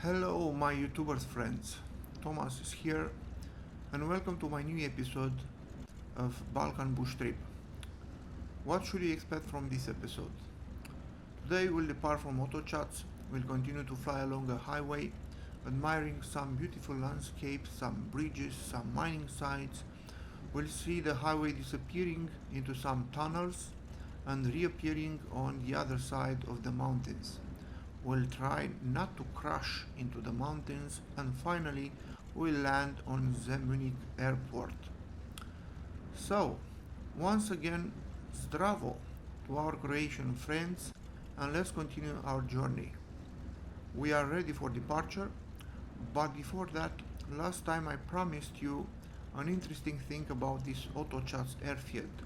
Hello my YouTubers friends, Thomas is here and welcome to my new episode of Balkan Bush Trip. What should you expect from this episode? Today we'll depart from Otocac, we'll continue to fly along a highway, admiring some beautiful landscapes, some bridges, some mining sites. We'll see the highway disappearing into some tunnels and reappearing on the other side of the mountains. We'll try not to crash into the mountains and finally we'll land on Zemunik airport. So, once again, zdravo to our Croatian friends and let's continue our journey. We are ready for departure, but before that, last time I promised you an interesting thing about this Otocac airfield.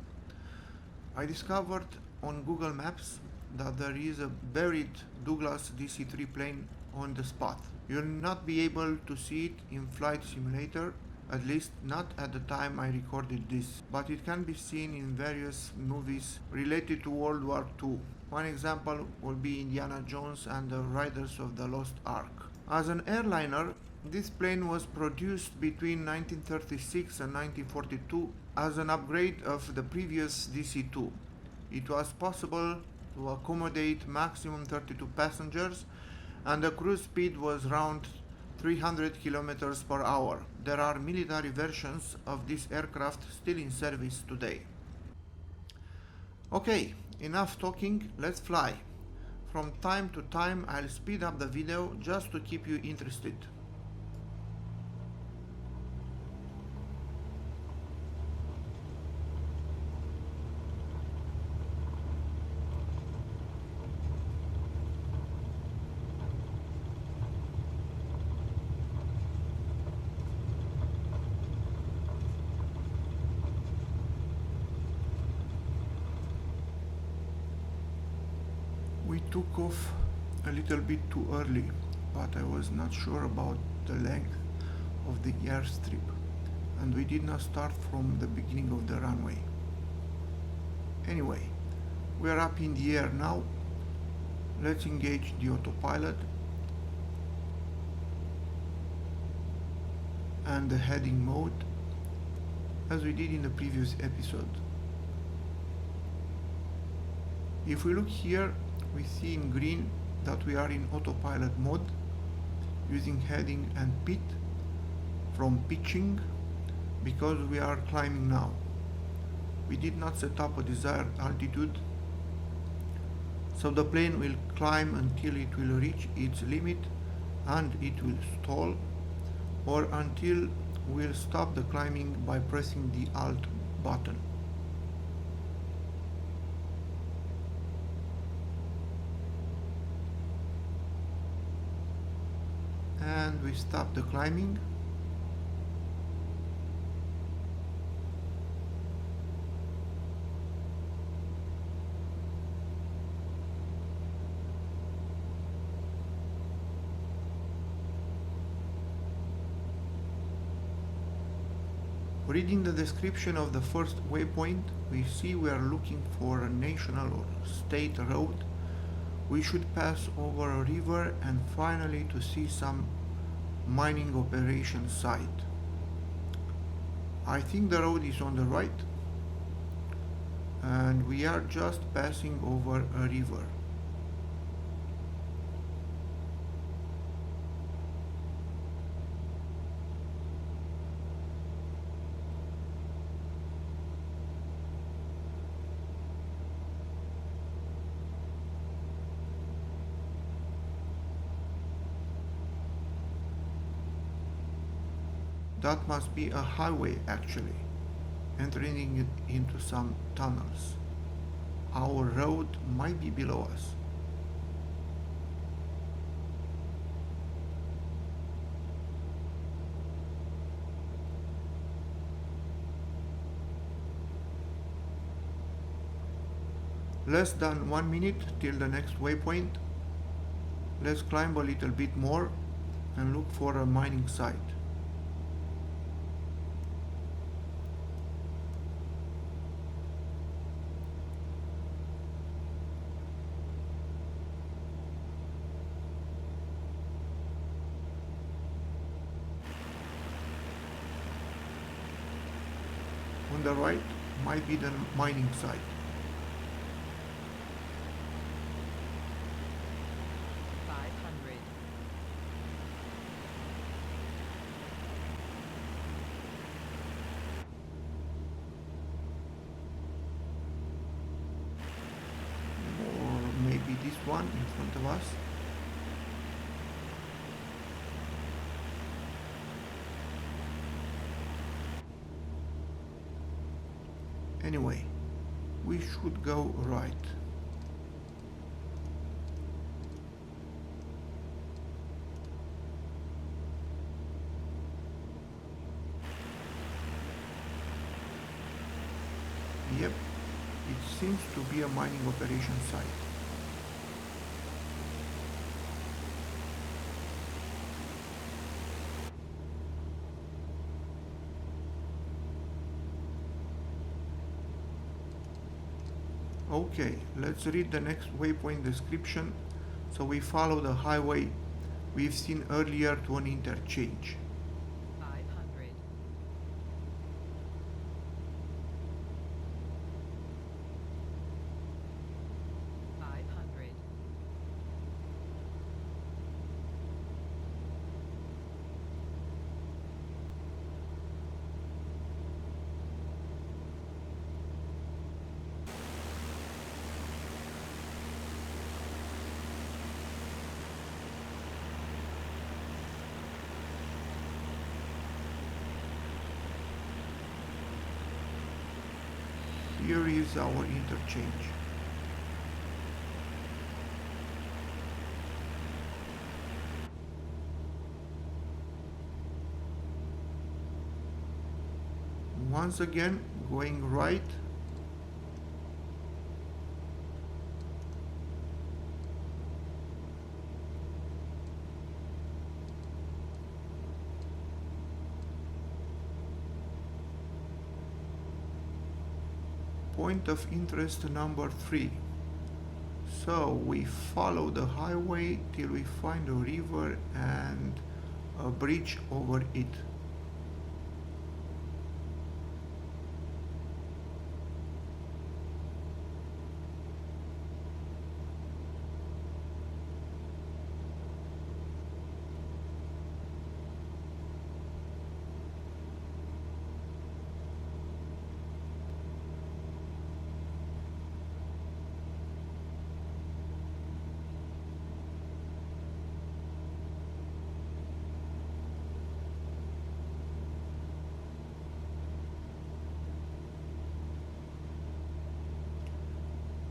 I discovered on Google Maps that there is a buried Douglas DC-3 plane on the spot. You'll not be able to see it in Flight Simulator, at least not at the time I recorded this, but it can be seen in various movies related to World War II. One example will be Indiana Jones and the Riders of the Lost Ark. As an airliner, this plane was produced between 1936 and 1942 as an upgrade of the previous DC-2. It was possible to accommodate maximum 32 passengers and the cruise speed was around 300 km per hour. There are military versions of this aircraft still in service today. Okay, enough talking, let's fly. From time to time I'll speed up the video just to keep you interested. We took off a little bit too early, but I was not sure about the length of the airstrip, and we did not start from the beginning of the runway. Anyway, we are up in the air now. Let's engage the autopilot and the heading mode as we did in the previous episode. If we look here, we see in green that we are in autopilot mode using heading and pit from pitching because we are climbing now. We did not set up a desired altitude, so the plane will climb until it will reach its limit and it will stall, or until we'll stop the climbing by pressing the Alt button. And we stop the climbing. Reading the description of the first waypoint, we see we are looking for a national or state road. We should pass over a river and finally to see some mining operation site. I think the road is on the right and we are just passing over a river. That must be a highway actually, entering into some tunnels. Our road might be below us. Less than 1 minute till the next waypoint. Let's climb a little bit more and look for a mining site. on the right might be the mining site. This one in front of us. Anyway, we should go right. Yep, it seems to be a mining operation site. Okay, let's read the next waypoint description. So we follow the highway we've seen earlier to an interchange. 500. 500. Here is our interchange. Once again, going right. Point of interest number 3. So we follow the highway till we find a river and a bridge over it.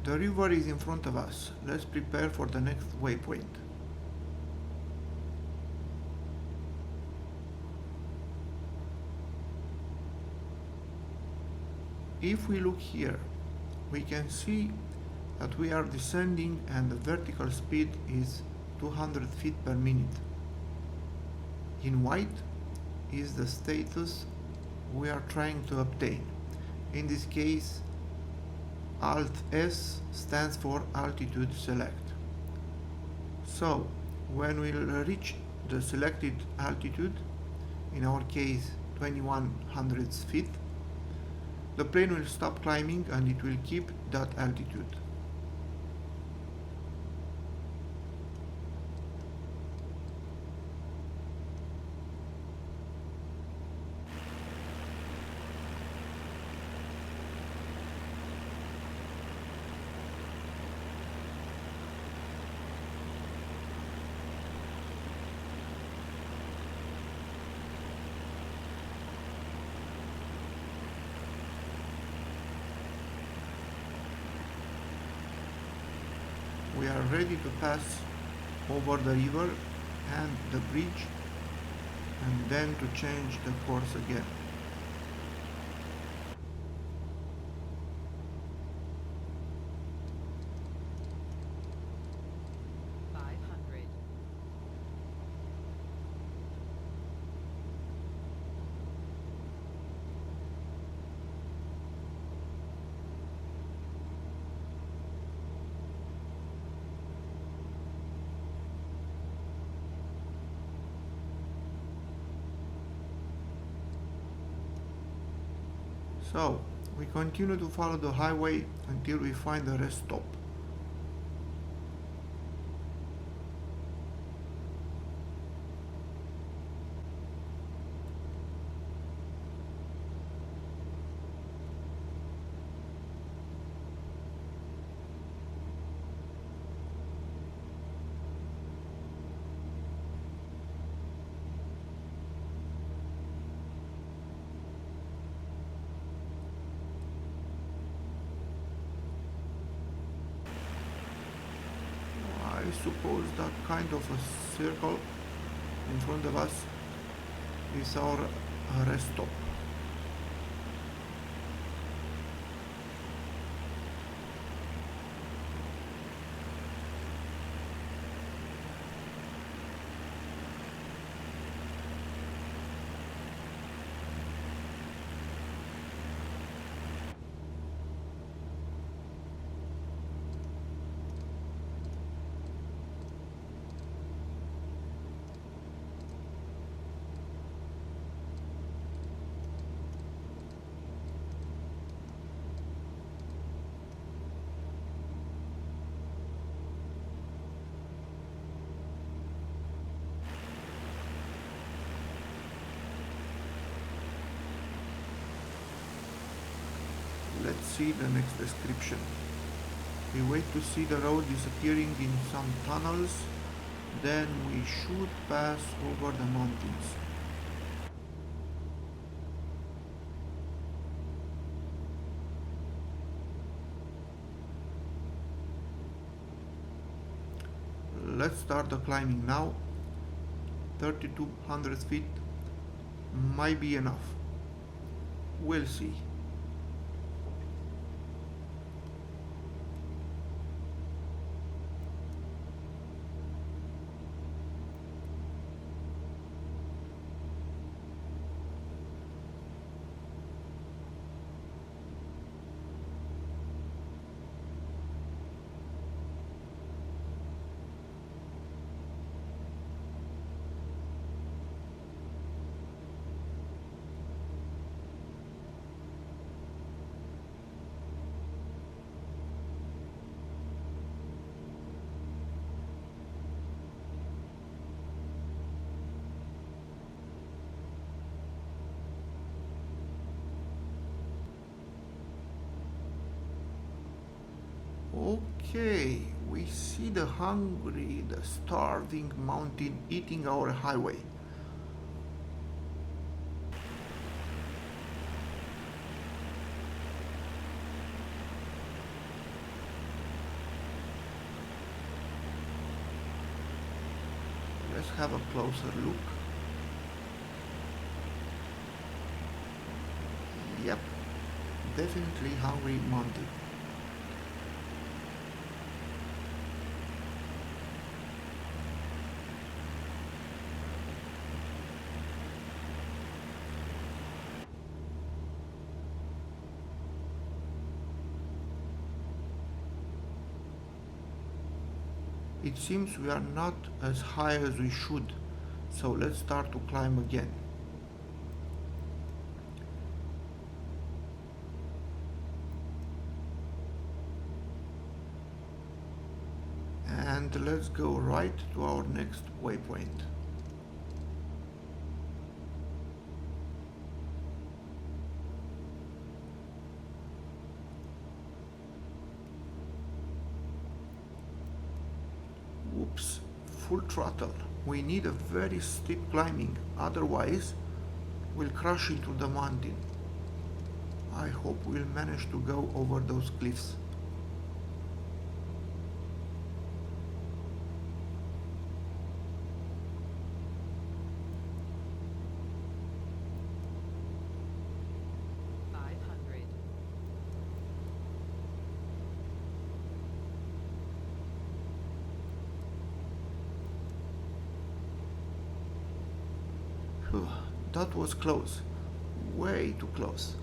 The river is in front of us. Let's prepare for the next waypoint. If we look here, we can see that we are descending and the vertical speed is 200 feet per minute. In white is the status we are trying to obtain. In this case, Alt S stands for altitude select. So when we'll reach the selected altitude, in our case 2100 feet, the plane will stop climbing and it will keep that altitude. We are ready to pass over the river and the bridge and then to change the course again. So, we continue to follow the highway until we find a rest stop. I suppose that kind of a circle in front of us is our rest stop. Let's see the next description. We wait to see the road disappearing in some tunnels, then we should pass over the mountains. Let's start the climbing now. 3200 feet might be enough. We'll see. Okay, we see the hungry, the starving mountain eating our highway. Let's have a closer look. Yep, definitely hungry mountain. It seems we are not as high as we should, so let's start to climb again. And let's go right to our next waypoint. Oops, full throttle. We need a very steep climbing, otherwise we'll crash into the mountain. I hope we'll manage to go over those cliffs. That was close. Way too close.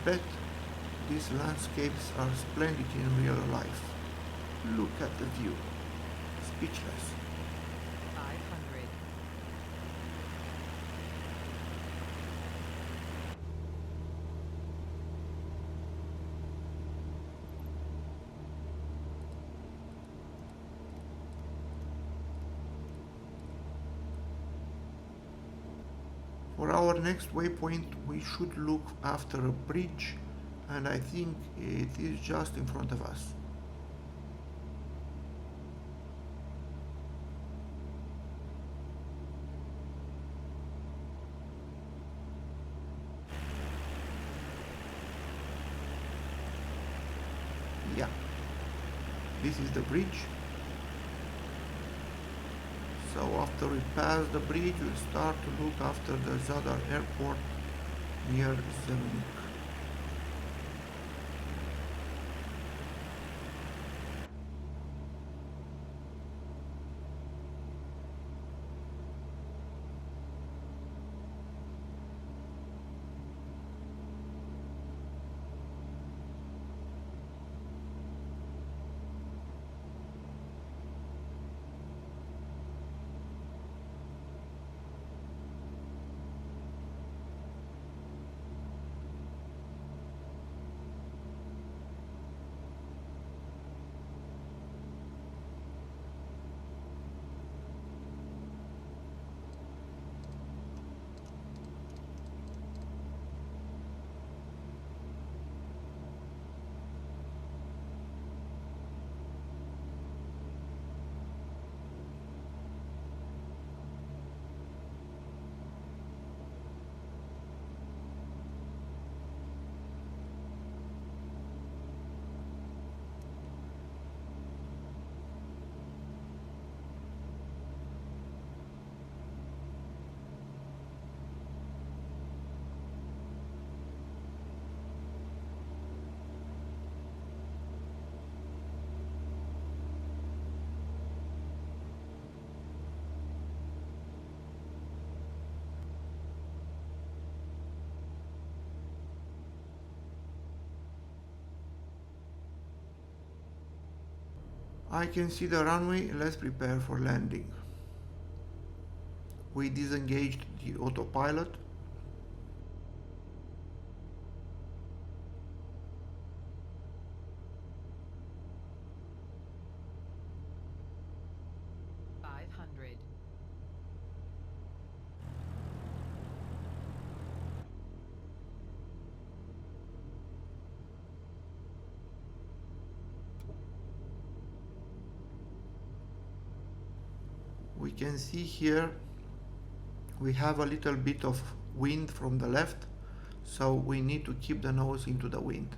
bet these landscapes are splendid in real life. Look at the view. Speechless. 500. For our next waypoint, we should look after a bridge, and I think it is just in front of us. Yeah, this is the bridge. So after we pass the bridge, we'll start to look after the ZADAR airport near Zemunik. I can see the runway, let's prepare for landing. We disengaged the autopilot. We can see here we have a little bit of wind from the left, so we need to keep the nose into the wind.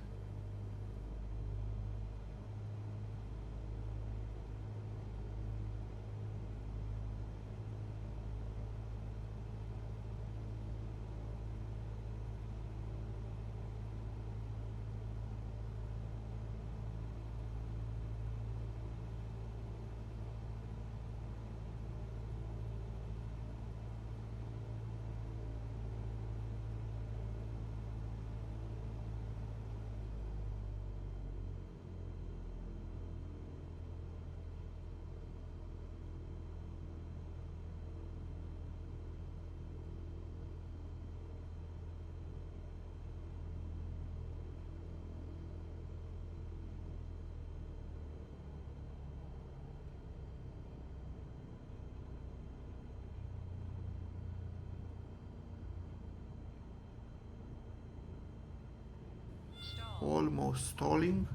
Almost stalling,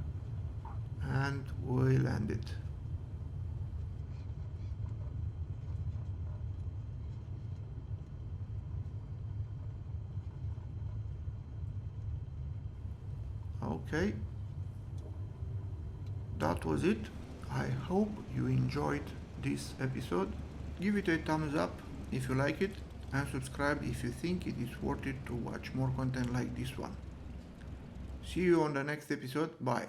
and we landed. Okay, that was it. I hope you enjoyed this episode. Give it a thumbs up if you like it, and subscribe if you think it is worth it to watch more content like this one. See you on the next episode. Bye.